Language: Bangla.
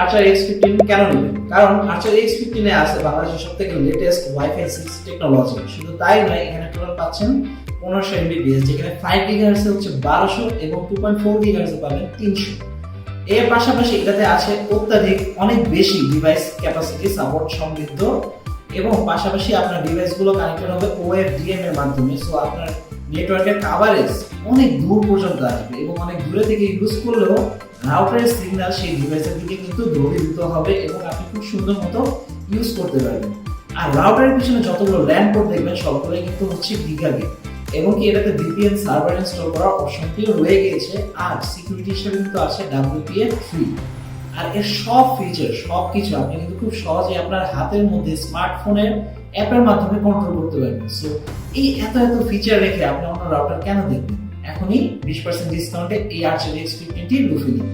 আর্চার X15 কেন নেবেন? কারণ আর্চার X15 এ আছে বাংলাদেশের সবথেকে লেটেস্ট ওয়াইফাই 6 টেকনোলজি। শুধু তাই নয়, এখানে টোটাল পাচ্ছেন 1500 MBPS, যেখানে 5 GHz হচ্ছে 1200 এবং 2.4 GHz পাবেন 300। এর পাশাপাশি এটাতে আছে অত্যাধিক অনেক বেশি ডিভাইস ক্যাপাসিটি সাপোর্ট সমৃদ্ধ, এবং পাশাপাশি আপনার ডিভাইসগুলো কানেক্টেড হবে OFDM এর মাধ্যমে। সো আপনার নেটওয়ার্কের কভারেজ অনেক দূর পর্যন্ত আসবে, এবং অনেক দূরে থেকে ইউজ করলেও রাউটারের সিগন্যাল সেই ডিভাইসের দিকে কিন্তু দ্রবীভূত হবে এবং আপনি খুব সুন্দর মতো ইউজ করতে পারবেন। আর রাউটারের পিছনে যতগুলো ল্যান পোর্ট দেখবেন সবগুলোই কিন্তু হচ্ছে গিগাবিট, এবং কি এটাতে VPN সার্ভার ইনস্টল করার অপশনটিও রয়ে গিয়েছে। আর সিকিউরিটি হিসেবে কিন্তু আছে WPA3। আর এর সব ফিচার সবকিছু আপনি কিন্তু খুব সহজে আপনার হাতের মধ্যে স্মার্টফোনের অ্যাপের মাধ্যমে কন্ট্রোল করতে পারবেন। সো এই এত ফিচার রেখে আপনি অন্য রাউটার কেন দেখবেন? এখনই 20% ডিসকাউন্টে এই আর্চার X15 লুফে নিন।